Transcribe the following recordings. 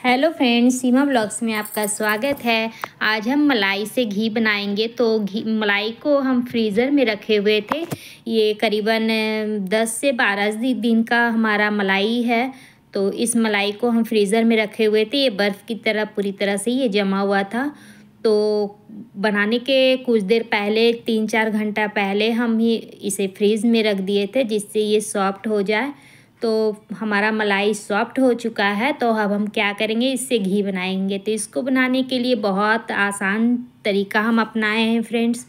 Hello friends, सीमा blogs में आपका स्वागत है। आज हम मलाई से घी बनाएंगे। तो मलाई को हम फ्रीज़र में रखे हुए थे। ये करीबन 10 से 12 दिन का हमारा मलाई है। तो इस मलाई को हम फ्रीज़र में रखे हुए थे। ये बर्फ़ की तरह पूरी तरह से ये जमा हुआ था। तो बनाने के कुछ देर पहले 3-4 घंटा पहले हम ही इसे फ्रीज़ में रख दिए थे, जिससे ये सॉफ्ट हो जाए। तो हमारा मलाई सॉफ्ट हो चुका है। तो अब हम क्या करेंगे, इससे घी बनाएंगे। तो इसको बनाने के लिए बहुत आसान तरीका हम अपनाए हैं फ्रेंड्स।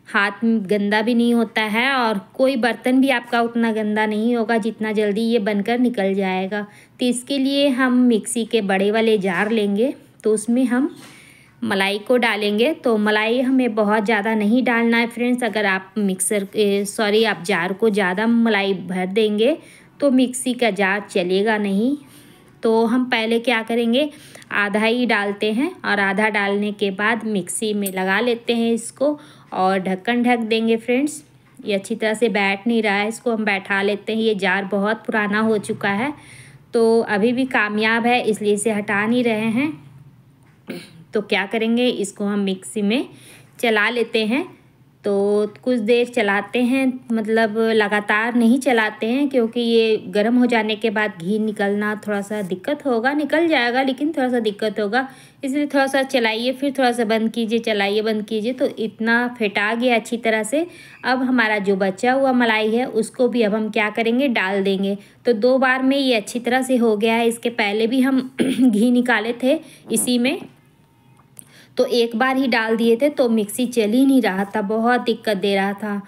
हाथ गंदा भी नहीं होता है और कोई बर्तन भी आपका उतना गंदा नहीं होगा जितना जल्दी ये बनकर निकल जाएगा। तो इसके लिए हम मिक्सी के बड़े वाले जार लेंगे। तो उसमें हम मलाई को डालेंगे। तो मलाई हमें बहुत ज़्यादा नहीं डालना है फ्रेंड्स। अगर आप आप जार को ज़्यादा मलाई भर देंगे तो मिक्सी का जार चलेगा नहीं। तो हम पहले क्या करेंगे, आधा ही डालते हैं और आधा डालने के बाद मिक्सी में लगा लेते हैं इसको और ढक्कन ढक देंगे फ्रेंड्स। ये अच्छी तरह से बैठ नहीं रहा है, इसको हम बैठा लेते हैं। ये जार बहुत पुराना हो चुका है तो अभी भी कामयाब है, इसलिए इसे हटा नहीं रहे हैं। तो क्या करेंगे, इसको हम मिक्सी में चला लेते हैं। तो कुछ देर चलाते हैं, मतलब लगातार नहीं चलाते हैं, क्योंकि ये गर्म हो जाने के बाद घी निकलना थोड़ा सा दिक्कत होगा। निकल जाएगा लेकिन थोड़ा सा दिक्कत होगा, इसलिए थोड़ा सा चलाइए, फिर थोड़ा सा बंद कीजिए, चलाइए, बंद कीजिए। तो इतना फेंटा गया अच्छी तरह से। अब हमारा जो बचा हुआ मलाई है उसको भी अब हम क्या करेंगे, डाल देंगे। तो 2 बार में ये अच्छी तरह से हो गया है। इसके पहले भी हम घी निकाले थे इसी में, तो 1 बार ही डाल दिए थे तो मिक्सी चल ही नहीं रहा था, बहुत दिक्कत दे रहा था।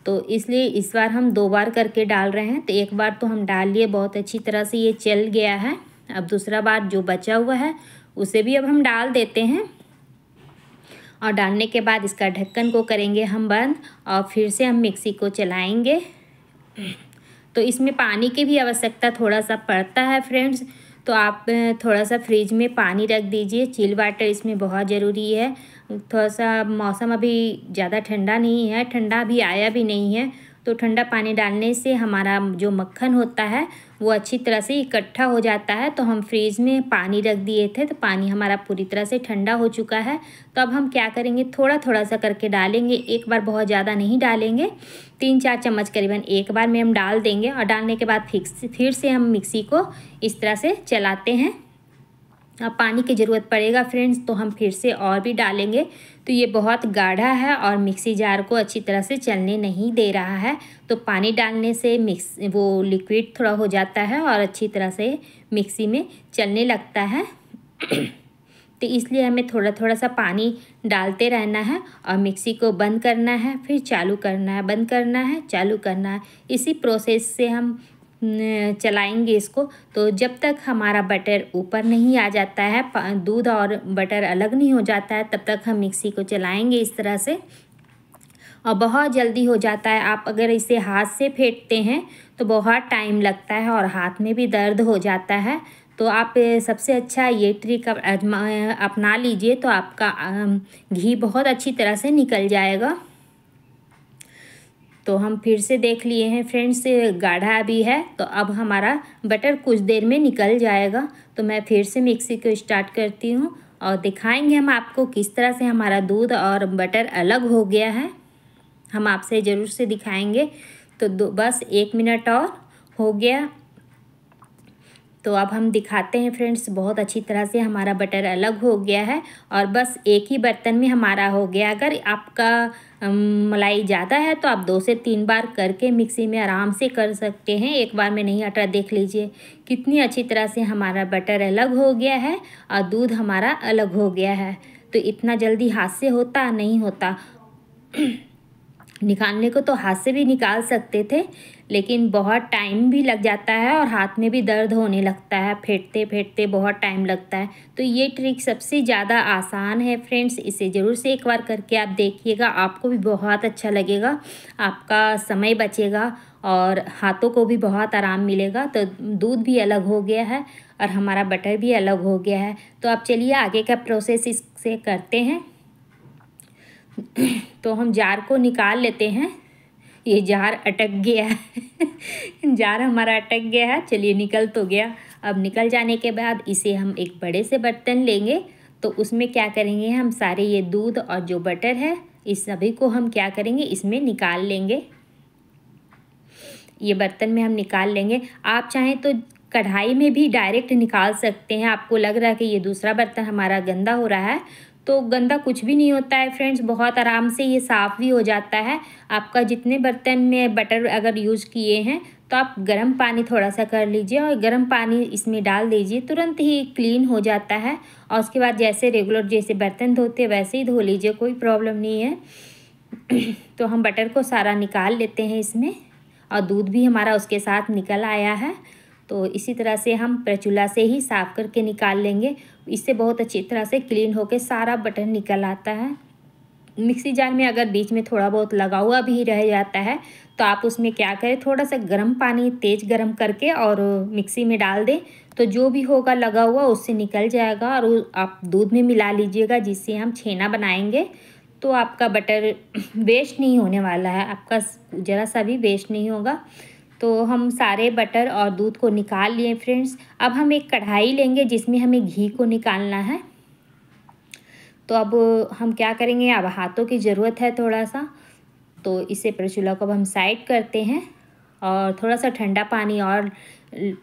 तो इसलिए इस बार हम 2 बार करके डाल रहे हैं। तो 1 बार तो हम डाल लिए, बहुत अच्छी तरह से ये चल गया है। अब दूसरा बार जो बचा हुआ है उसे भी अब हम डाल देते हैं और डालने के बाद इसका ढक्कन को करेंगे हम बंद और फिर से हम मिक्सी को चलाएंगे। तो इसमें पानी की भी आवश्यकता थोड़ा सा पड़ता है फ्रेंड्स। तो आप थोड़ा सा फ्रिज में पानी रख दीजिए, चिल वाटर इसमें बहुत ज़रूरी है। थोड़ा सा मौसम अभी ज़्यादा ठंडा नहीं है, ठंडा भी आया भी नहीं है। तो ठंडा पानी डालने से हमारा जो मक्खन होता है वो अच्छी तरह से इकट्ठा हो जाता है। तो हम फ्रीज में पानी रख दिए थे, तो पानी हमारा पूरी तरह से ठंडा हो चुका है। तो अब हम क्या करेंगे, थोड़ा थोड़ा सा करके डालेंगे, एक बार बहुत ज़्यादा नहीं डालेंगे। 3-4 चम्मच करीबन एक बार में हम डाल देंगे और डालने के बाद फिर से हम मिक्सी को इस तरह से चलाते हैं। अब पानी की ज़रूरत पड़ेगा फ्रेंड्स, तो हम फिर से और भी डालेंगे। तो ये बहुत गाढ़ा है और मिक्सी जार को अच्छी तरह से चलने नहीं दे रहा है। तो पानी डालने से वो लिक्विड थोड़ा हो जाता है और अच्छी तरह से मिक्सी में चलने लगता है। तो इसलिए हमें थोड़ा थोड़ा सा पानी डालते रहना है और मिक्सी को बंद करना है, फिर चालू करना है, बंद करना है, चालू करना है। इसी प्रोसेस से हम चलाएंगे इसको। तो जब तक हमारा बटर ऊपर नहीं आ जाता है, दूध और बटर अलग नहीं हो जाता है, तब तक हम मिक्सी को चलाएंगे इस तरह से। और बहुत जल्दी हो जाता है। आप अगर इसे हाथ से फेंटते हैं तो बहुत टाइम लगता है और हाथ में भी दर्द हो जाता है। तो आप सबसे अच्छा ये ट्रिक अपना लीजिए, तो आपका घी बहुत अच्छी तरह से निकल जाएगा। तो हम फिर से देख लिए हैं फ्रेंड्स, गाढ़ा भी है। तो अब हमारा बटर कुछ देर में निकल जाएगा। तो मैं फिर से मिक्सी को स्टार्ट करती हूँ और दिखाएंगे हम आपको किस तरह से हमारा दूध और बटर अलग हो गया है। हम आपसे ज़रूर से दिखाएंगे। तो बस 1 मिनट और हो गया। तो अब हम दिखाते हैं फ्रेंड्स, बहुत अच्छी तरह से हमारा बटर अलग हो गया है और बस एक ही बर्तन में हमारा हो गया। अगर आपका मलाई ज़्यादा है तो आप 2 से 3 बार करके मिक्सी में आराम से कर सकते हैं, एक बार में नहीं हटा। देख लीजिए कितनी अच्छी तरह से हमारा बटर अलग हो गया है और दूध हमारा अलग हो गया है। तो इतना जल्दी हाथ से होता नहीं होता। निकालने को तो हाथ से भी निकाल सकते थे, लेकिन बहुत टाइम भी लग जाता है और हाथ में भी दर्द होने लगता है, फेंटते फेंटते बहुत टाइम लगता है। तो ये ट्रिक सबसे ज़्यादा आसान है फ्रेंड्स, इसे ज़रूर से एक बार करके आप देखिएगा, आपको भी बहुत अच्छा लगेगा, आपका समय बचेगा और हाथों को भी बहुत आराम मिलेगा। तो दूध भी अलग हो गया है और हमारा बटर भी अलग हो गया है। तो अब चलिए आगे का प्रोसेस इससे करते हैं। तो हम जार को निकाल लेते हैं। ये जार अटक गया है जार हमारा अटक गया है, चलिए निकल तो गया। अब निकल जाने के बाद इसे हम एक बड़े से बर्तन लेंगे, तो उसमें क्या करेंगे, हम सारे ये दूध और जो बटर है इस सभी को हम क्या करेंगे, इसमें निकाल लेंगे। ये बर्तन में हम निकाल लेंगे। आप चाहें तो कढ़ाई में भी डायरेक्ट निकाल सकते हैं। आपको लग रहा है कि ये दूसरा बर्तन हमारा गंदा हो रहा है, तो गंदा कुछ भी नहीं होता है फ्रेंड्स, बहुत आराम से ये साफ़ भी हो जाता है। आपका जितने बर्तन में बटर अगर यूज़ किए हैं तो आप गर्म पानी थोड़ा सा कर लीजिए और गर्म पानी इसमें डाल दीजिए, तुरंत ही क्लीन हो जाता है। और उसके बाद जैसे रेगुलर जैसे बर्तन धोते हैं वैसे ही धो लीजिए, कोई प्रॉब्लम नहीं है। तो हम बटर को सारा निकाल लेते हैं इसमें, और दूध भी हमारा उसके साथ निकल आया है। तो इसी तरह से हम स्पैचुला से ही साफ़ करके निकाल लेंगे। इससे बहुत अच्छी तरह से क्लीन होके सारा बटर निकल आता है। मिक्सी जार में अगर बीच में थोड़ा बहुत लगा हुआ भी रह जाता है तो आप उसमें क्या करें, थोड़ा सा गर्म पानी तेज़ गर्म करके और मिक्सी में डाल दें, तो जो भी होगा लगा हुआ उससे निकल जाएगा। और आप दूध में मिला लीजिएगा, जिससे हम छेना बनाएंगे तो आपका बटर वेस्ट नहीं होने वाला है, आपका ज़रा सा भी वेस्ट नहीं होगा। तो हम सारे बटर और दूध को निकाल लिए फ्रेंड्स। अब हम एक कढ़ाई लेंगे जिसमें हमें घी को निकालना है। तो अब हम क्या करेंगे, अब हाथों की ज़रूरत है थोड़ा सा, तो इसे स्पैचुला को अब हम साइड करते हैं और थोड़ा सा ठंडा पानी और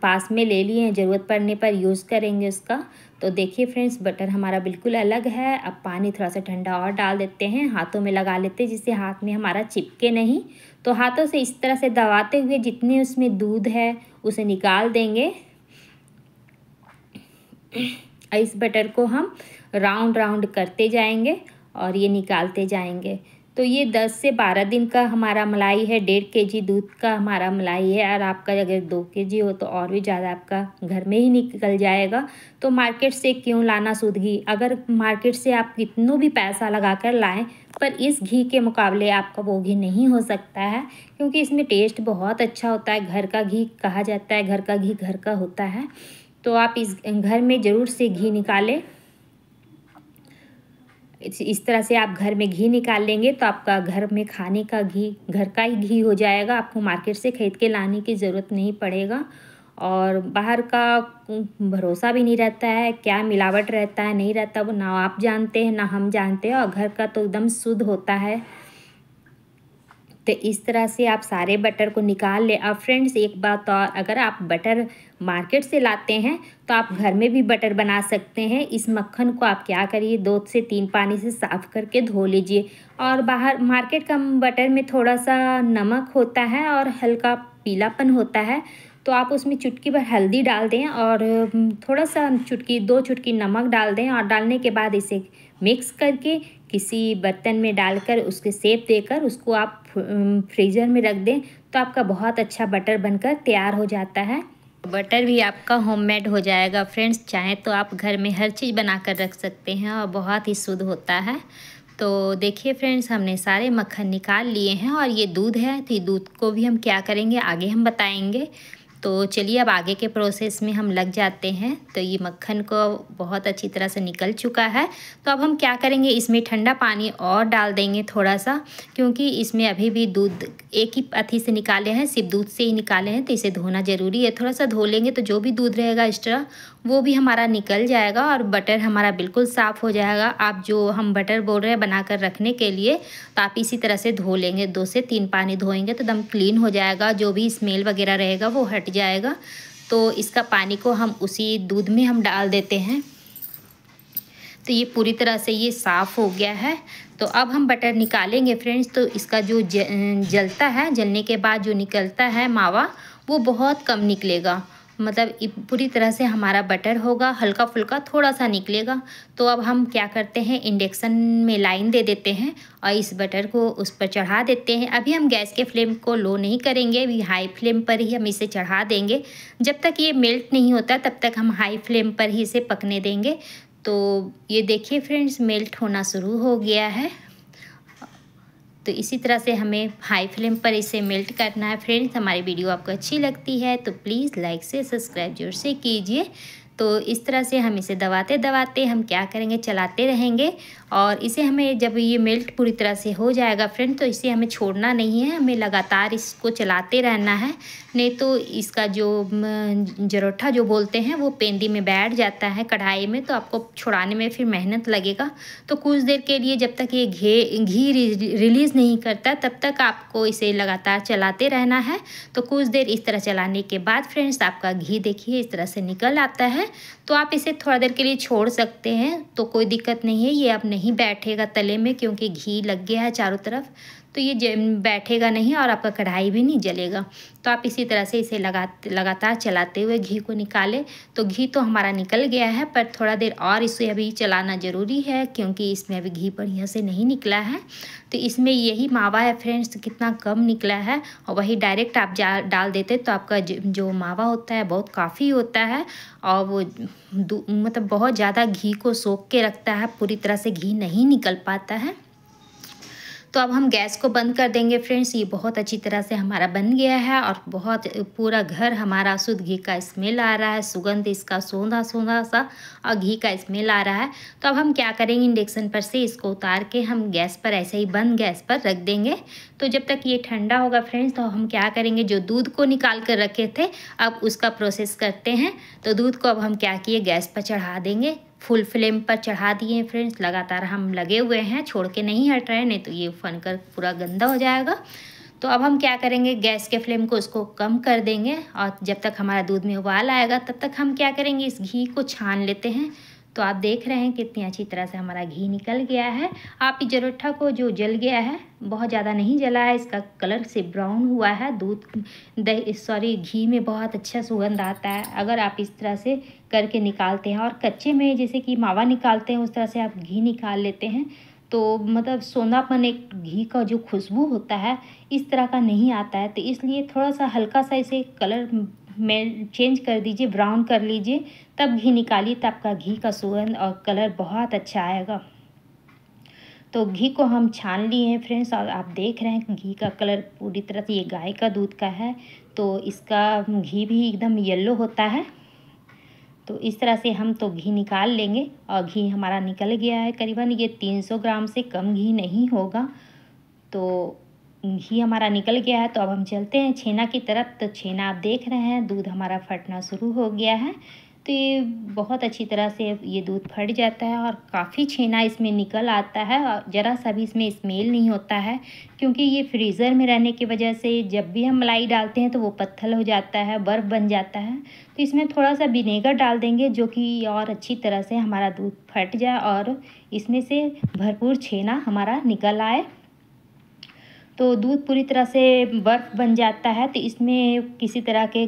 पास में ले लिए हैं, ज़रूरत पड़ने पर यूज़ करेंगे उसका। तो देखिए फ्रेंड्स, बटर हमारा बिल्कुल अलग है। अब पानी थोड़ा सा ठंडा और डाल देते हैं, हाथों में लगा लेते हैं जिससे हाथ में हमारा चिपके नहीं। तो हाथों से इस तरह से दबाते हुए जितने उसमें दूध है उसे निकाल देंगे। इस बटर को हम राउंड राउंड करते जाएंगे और ये निकालते जाएंगे। तो ये 10 से 12 दिन का हमारा मलाई है, 1.5 kg दूध का हमारा मलाई है। और आपका अगर 2 kg हो तो और भी ज़्यादा आपका घर में ही निकल जाएगा। तो मार्केट से क्यों लाना शुद्ध घी, अगर मार्केट से आप कितनों भी पैसा लगा कर लाएँ पर इस घी के मुकाबले आपका वो घी नहीं हो सकता है, क्योंकि इसमें टेस्ट बहुत अच्छा होता है। घर का घी कहा जाता है, घर का घी घर का होता है। तो आप इस घर में ज़रूर से घी निकालें। इस तरह से आप घर में घी निकाल लेंगे तो आपका घर में खाने का घी घर का ही घी हो जाएगा। आपको मार्केट से खरीद के लाने की ज़रूरत नहीं पड़ेगा। और बाहर का भरोसा भी नहीं रहता है, क्या मिलावट रहता है नहीं रहता, वो ना आप जानते हैं ना हम जानते हैं। और घर का तो एकदम शुद्ध होता है। तो इस तरह से आप सारे बटर को निकाल लें। अब फ्रेंड्स एक बात और, अगर आप बटर मार्केट से लाते हैं तो आप घर में भी बटर बना सकते हैं। इस मक्खन को आप क्या करिए, 2 से 3 पानी से साफ़ करके धो लीजिए। और बाहर मार्केट का बटर में थोड़ा सा नमक होता है और हल्का पीलापन होता है, तो आप उसमें चुटकी भर हल्दी डाल दें और थोड़ा सा 2 चुटकी नमक डाल दें। और डालने के बाद इसे मिक्स करके किसी बर्तन में डालकर उसके शेप देकर उसको आप फ्रीज़र में रख दें, तो आपका बहुत अच्छा बटर बनकर तैयार हो जाता है। बटर भी आपका होममेड हो जाएगा फ्रेंड्स। चाहें तो आप घर में हर चीज़ बना कर रख सकते हैं और बहुत ही शुद्ध होता है। तो देखिए फ्रेंड्स, हमने सारे मक्खन निकाल लिए हैं और ये दूध है, तो दूध को भी हम क्या करेंगे आगे हम बताएंगे। तो चलिए अब आगे के प्रोसेस में हम लग जाते हैं। तो ये मक्खन को बहुत अच्छी तरह से निकल चुका है। तो अब हम क्या करेंगे, इसमें ठंडा पानी और डाल देंगे थोड़ा सा, क्योंकि इसमें अभी भी दूध एक ही अथी से निकाले हैं, सिर्फ दूध से ही निकाले हैं, तो इसे धोना ज़रूरी है। थोड़ा सा धो लेंगे तो जो भी दूध रहेगा एक्स्ट्रा वो भी हमारा निकल जाएगा और बटर हमारा बिल्कुल साफ़ हो जाएगा। आप जो हम बटर बोल रहे हैं बना कर रखने के लिए, तो आप इसी तरह से धो लेंगे, 2 से 3 पानी धोएंगे तो एकदम क्लीन हो जाएगा। जो भी स्मेल वगैरह रहेगा वो हट जाएगा। तो इसका पानी को हम उसी दूध में हम डाल देते हैं। तो ये पूरी तरह से ये साफ़ हो गया है। तो अब हम बटर निकालेंगे फ्रेंड्स। तो इसका जो जलता है, जलने के बाद जो निकलता है मावा, वो बहुत कम निकलेगा, मतलब पूरी तरह से हमारा बटर होगा, हल्का फुल्का थोड़ा सा निकलेगा। तो अब हम क्या करते हैं, इंडक्शन में लाइन दे देते हैं और इस बटर को उस पर चढ़ा देते हैं। अभी हम गैस के फ्लेम को लो नहीं करेंगे, अभी हाई फ्लेम पर ही हम इसे चढ़ा देंगे। जब तक ये मेल्ट नहीं होता तब तक हम हाई फ्लेम पर ही इसे पकने देंगे। तो ये देखिए फ्रेंड्स, मेल्ट होना शुरू हो गया है। तो इसी तरह से हमें हाई फ्लेम पर इसे मेल्ट करना है फ्रेंड्स। हमारी वीडियो आपको अच्छी लगती है तो प्लीज़ लाइक से सब्सक्राइब जरूर से कीजिए। तो इस तरह से हम इसे दबाते दबाते हम क्या करेंगे, चलाते रहेंगे। और इसे हमें जब ये मेल्ट पूरी तरह से हो जाएगा फ्रेंड, तो इसे हमें छोड़ना नहीं है, हमें लगातार इसको चलाते रहना है। नहीं तो इसका जो जरोठा जो बोलते हैं वो पेंदी में बैठ जाता है कढ़ाई में, तो आपको छुड़ाने में फिर मेहनत लगेगा। तो कुछ देर के लिए जब तक ये घी रिलीज़ नहीं करता तब तक आपको इसे लगातार चलाते रहना है। तो कुछ देर इस तरह चलाने के बाद फ्रेंड्स आपका घी देखिए इस तरह से निकल आता है। तो आप इसे थोड़ा देर के लिए छोड़ सकते हैं, तो कोई दिक्कत नहीं है। ये अब नहीं बैठेगा तले में क्योंकि घी लग गया है चारों तरफ, तो ये बैठेगा नहीं और आपका कढ़ाई भी नहीं जलेगा। तो आप इसी तरह से इसे लगातार चलाते हुए घी को निकालें। तो घी तो हमारा निकल गया है, पर थोड़ा देर और इसे अभी चलाना ज़रूरी है क्योंकि इसमें अभी घी बढ़िया से नहीं निकला है। तो इसमें यही मावा है फ्रेंड्स, कितना कम निकला है, और वही डायरेक्ट आप डाल देते तो आपका जो मावा होता है बहुत काफ़ी होता है, और वो मतलब बहुत ज़्यादा घी को सोख के रखता है, पूरी तरह से घी नहीं निकल पाता है। तो अब हम गैस को बंद कर देंगे फ्रेंड्स। ये बहुत अच्छी तरह से हमारा बन गया है और बहुत पूरा घर हमारा शुद्ध घी का स्मेल आ रहा है, सुगंध इसका सोंधा सोंधा सा और घी का स्मेल आ रहा है। तो अब हम क्या करेंगे, इंडक्शन पर से इसको उतार के हम गैस पर ऐसे ही बंद गैस पर रख देंगे। तो जब तक ये ठंडा होगा फ्रेंड्स, तो हम क्या करेंगे, जो दूध को निकाल कर रखे थे अब उसका प्रोसेस करते हैं। तो दूध को अब हम क्या किए, गैस पर चढ़ा देंगे, फुल फ्लेम पर चढ़ा दिए फ्रेंड्स। लगातार हम लगे हुए हैं, छोड़ के नहीं हट रहे हैं, नहीं तो ये फनकर पूरा गंदा हो जाएगा। तो अब हम क्या करेंगे, गैस के फ्लेम को उसको कम कर देंगे, और जब तक हमारा दूध में उबाल आएगा तब तक हम क्या करेंगे, इस घी को छान लेते हैं। तो आप देख रहे हैं कितनी अच्छी तरह से हमारा घी निकल गया है। आप इस जरोठा को जो जल गया है, बहुत ज़्यादा नहीं जला है, इसका कलर से ब्राउन हुआ है। घी में बहुत अच्छा सुगंध आता है अगर आप इस तरह से करके निकालते हैं। और कच्चे में जैसे कि मावा निकालते हैं उस तरह से आप घी निकाल लेते हैं, तो मतलब सोंधापन, एक घी का जो खुशबू होता है इस तरह का नहीं आता है। तो इसलिए थोड़ा सा हल्का सा इसे कलर में चेंज कर दीजिए, ब्राउन कर लीजिए, तब घी निकालिए, तब आपका घी का सुगंध और कलर बहुत अच्छा आएगा। तो घी को हम छान लिए हैं फ्रेंड्स, और आप देख रहे हैं घी का कलर पूरी तरह से, ये गाय का दूध का है तो इसका घी भी एकदम येलो होता है। तो इस तरह से हम तो घी निकाल लेंगे, और घी हमारा निकल गया है, करीबन ये 300 ग्राम से कम घी नहीं होगा। तो घी हमारा निकल गया है। तो अब हम चलते हैं छेना की तरफ। तो छेना आप देख रहे हैं दूध हमारा फटना शुरू हो गया है। तो ये बहुत अच्छी तरह से ये दूध फट जाता है और काफ़ी छेना इसमें निकल आता है, और ज़रा सा भी इसमें स्मेल नहीं होता है क्योंकि ये फ्रीज़र में रहने की वजह से जब भी हम मलाई डालते हैं तो वो पत्थर हो जाता है, बर्फ़ बन जाता है। तो इसमें थोड़ा सा विनेगर डाल देंगे जो कि और अच्छी तरह से हमारा दूध फट जाए और इसमें से भरपूर छेना हमारा निकल आए। तो दूध पूरी तरह से बर्फ़ बन जाता है, तो इसमें किसी तरह के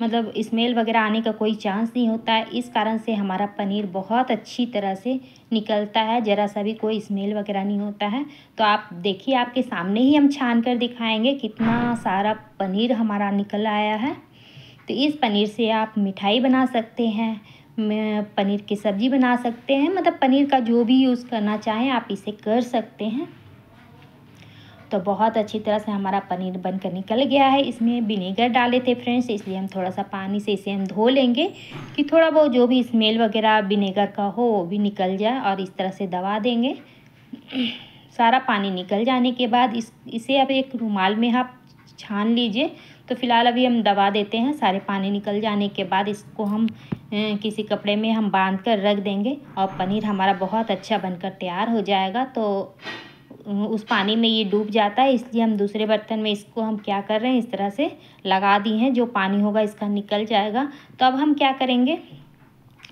मतलब स्मेल वगैरह आने का कोई चांस नहीं होता है। इस कारण से हमारा पनीर बहुत अच्छी तरह से निकलता है, ज़रा सा भी कोई स्मेल वगैरह नहीं होता है। तो आप देखिए, आपके सामने ही हम छान कर दिखाएंगे कितना सारा पनीर हमारा निकल आया है। तो इस पनीर से आप मिठाई बना सकते हैं, पनीर की सब्ज़ी बना सकते हैं, मतलब पनीर का जो भी यूज़ करना चाहें आप इसे कर सकते हैं। तो बहुत अच्छी तरह से हमारा पनीर बनकर निकल गया है। इसमें विनेगर डाले थे फ्रेंड्स, इसलिए हम थोड़ा सा पानी से इसे हम धो लेंगे कि थोड़ा बहुत जो भी स्मेल वगैरह विनेगर का हो वो भी निकल जाए, और इस तरह से दबा देंगे। सारा पानी निकल जाने के बाद इसे अब एक रुमाल में आप छान लीजिए। तो फिलहाल अभी हम दबा देते हैं। सारे पानी निकल जाने के बाद इसको हम किसी कपड़े में हम बांध कर रख देंगे, और पनीर हमारा बहुत अच्छा बनकर तैयार हो जाएगा। तो उस पानी में ये डूब जाता है, इसलिए हम दूसरे बर्तन में इसको हम क्या कर रहे हैं, इस तरह से लगा दी हैं, जो पानी होगा इसका निकल जाएगा। तो अब हम क्या करेंगे,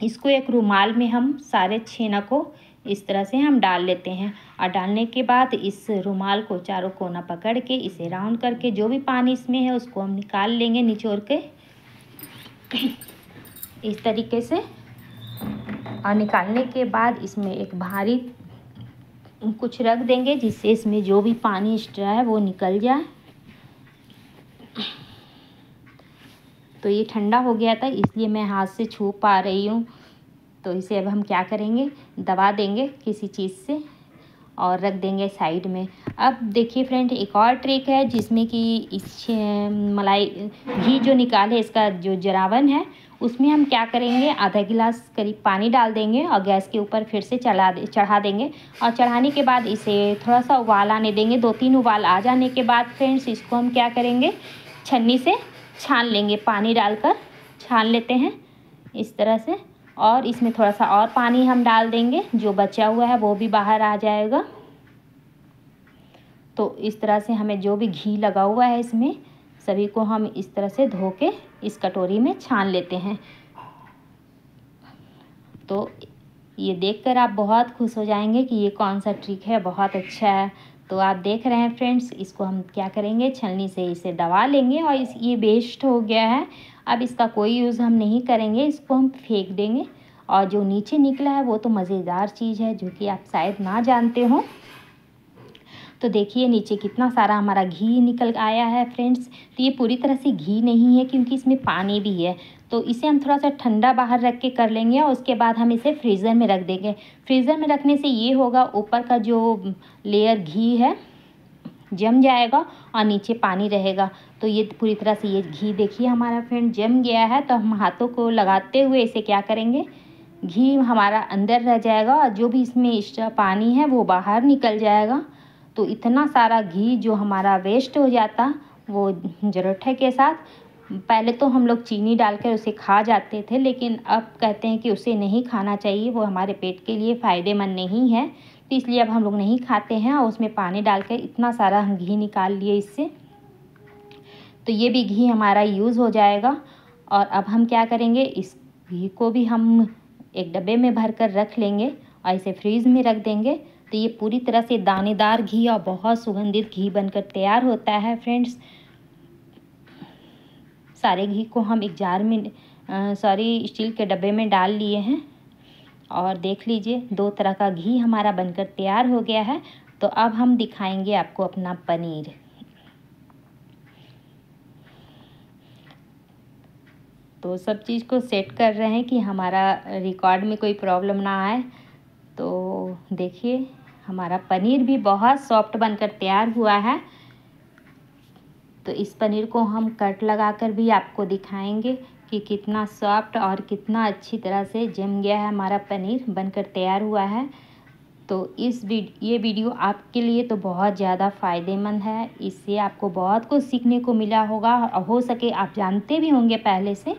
इसको एक रुमाल में हम सारे छेना को इस तरह से हम डाल लेते हैं, और डालने के बाद इस रुमाल को चारों कोना पकड़ के इसे राउंड करके जो भी पानी इसमें है उसको हम निकाल लेंगे निचोड़ के इस तरीके से। और निकालने के बाद इसमें एक भारी कुछ रख देंगे जिससे इसमें जो भी पानी एक्स्ट्रा है वो निकल जाए। तो ये ठंडा हो गया था इसलिए मैं हाथ से छू पा रही हूँ। तो इसे अब हम क्या करेंगे, दबा देंगे किसी चीज़ से और रख देंगे साइड में। अब देखिए फ्रेंड, एक और ट्रिक है जिसमें कि इस मलाई घी जो निकाले इसका जो जरावन है उसमें हम क्या करेंगे, आधा गिलास करीब पानी डाल देंगे और गैस के ऊपर फिर से चढ़ा देंगे। और चढ़ाने के बाद इसे थोड़ा सा उबाल आने देंगे। 2-3 उबाल आ जाने के बाद फ्रेंड्स इसको हम क्या करेंगे, छन्नी से छान लेंगे। पानी डालकर छान लेते हैं इस तरह से। और इसमें थोड़ा सा और पानी हम डाल देंगे, जो बचा हुआ है वो भी बाहर आ जाएगा। तो इस तरह से हमें जो भी घी लगा हुआ है इसमें सभी को हम इस तरह से धो के इस कटोरी में छान लेते हैं। तो ये देखकर आप बहुत खुश हो जाएंगे कि ये कौन सा ट्रिक है, बहुत अच्छा है। तो आप देख रहे हैं फ्रेंड्स, इसको हम क्या करेंगे, छलनी से इसे दबा लेंगे और ये वेस्ट हो गया है। अब इसका कोई यूज़ हम नहीं करेंगे, इसको हम फेंक देंगे। और जो नीचे निकला है वो तो मज़ेदार चीज़ है जो कि आप शायद ना जानते हो। तो देखिए नीचे कितना सारा हमारा घी निकल आया है फ्रेंड्स। तो ये पूरी तरह से घी नहीं है क्योंकि इसमें पानी भी है। तो इसे हम थोड़ा सा ठंडा बाहर रख के कर लेंगे और उसके बाद हम इसे फ्रीज़र में रख देंगे। फ्रीज़र में रखने से ये होगा, ऊपर का जो लेयर घी है जम जाएगा और नीचे पानी रहेगा। तो ये पूरी तरह से ये घी देखिए हमारा फ्रेंड जम गया है। तो हम हाथों को लगाते हुए इसे क्या करेंगे, घी हमारा अंदर रह जाएगा और जो भी इसमें एक्स्ट्रा पानी है वो बाहर निकल जाएगा। तो इतना सारा घी जो हमारा वेस्ट हो जाता वो जरोठे के साथ। पहले तो हम लोग चीनी डालकर उसे खा जाते थे, लेकिन अब कहते हैं कि उसे नहीं खाना चाहिए, वो हमारे पेट के लिए फ़ायदेमंद नहीं है। तो इसलिए अब हम लोग नहीं खाते हैं और उसमें पानी डालकर इतना सारा हम घी निकाल लिए इससे। तो ये भी घी हमारा यूज़ हो जाएगा। और अब हम क्या करेंगे, इस घी को भी हम एक डब्बे में भर कर रख लेंगे और इसे फ्रीज़ में रख देंगे। तो ये पूरी तरह से दानेदार घी और बहुत सुगंधित घी बनकर तैयार होता है फ्रेंड्स। सारे घी को हम एक जार में स्टील के डब्बे में डाल लिए हैं। और देख लीजिए 2 तरह का घी हमारा बनकर तैयार हो गया है। तो अब हम दिखाएंगे आपको अपना पनीर। तो सब चीज़ को सेट कर रहे हैं कि हमारा रिकॉर्ड में कोई प्रॉब्लम ना आए। तो देखिए हमारा पनीर भी बहुत सॉफ्ट बनकर तैयार हुआ है। तो इस पनीर को हम कट लगाकर भी आपको दिखाएंगे कि कितना सॉफ्ट और कितना अच्छी तरह से जम गया है हमारा पनीर बनकर तैयार हुआ है। तो ये वीडियो आपके लिए तो बहुत ज़्यादा फ़ायदेमंद है। इससे आपको बहुत कुछ सीखने को मिला होगा और हो सके आप जानते भी होंगे पहले से,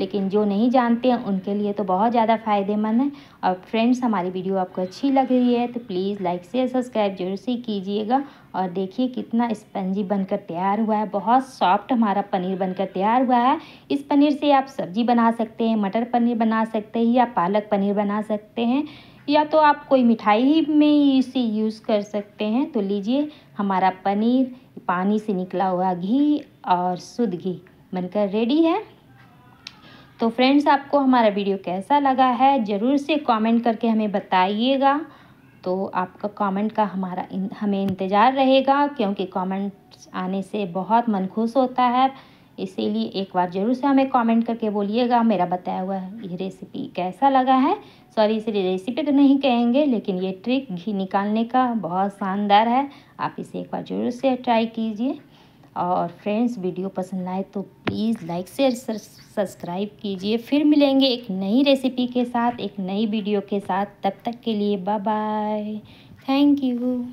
लेकिन जो नहीं जानते हैं उनके लिए तो बहुत ज़्यादा फ़ायदेमंद है। और फ्रेंड्स हमारी वीडियो आपको अच्छी लग रही है तो प्लीज़ लाइक शेयर सब्सक्राइब जरूर से कीजिएगा। और देखिए कितना स्पंजी बनकर तैयार हुआ है, बहुत सॉफ्ट हमारा पनीर बनकर तैयार हुआ है। इस पनीर से आप सब्ज़ी बना सकते हैं, मटर पनीर बना सकते हैं या पालक पनीर बना सकते हैं, या तो आप कोई मिठाई में इसे यूज़ कर सकते हैं। तो लीजिए हमारा पनीर पानी से निकला हुआ घी और शुद्ध घी बनकर रेडी है। तो फ्रेंड्स आपको हमारा वीडियो कैसा लगा है ज़रूर से कमेंट करके हमें बताइएगा। तो आपका कमेंट का हमें इंतज़ार रहेगा, क्योंकि कमेंट्स आने से बहुत मन खुश होता है। इसीलिए एक बार ज़रूर से हमें कमेंट करके बोलिएगा मेरा बताया हुआ ये रेसिपी कैसा लगा है। सॉरी इसे रेसिपी तो नहीं कहेंगे, लेकिन ये ट्रिक घी निकालने का बहुत शानदार है। आप इसे एक बार ज़रूर से ट्राई कीजिए। और फ्रेंड्स वीडियो पसंद आए तो प्लीज़ लाइक शेयर सब्सक्राइब कीजिए। फिर मिलेंगे एक नई रेसिपी के साथ, एक नई वीडियो के साथ। तब तक के लिए बाय बाय, थैंक यू।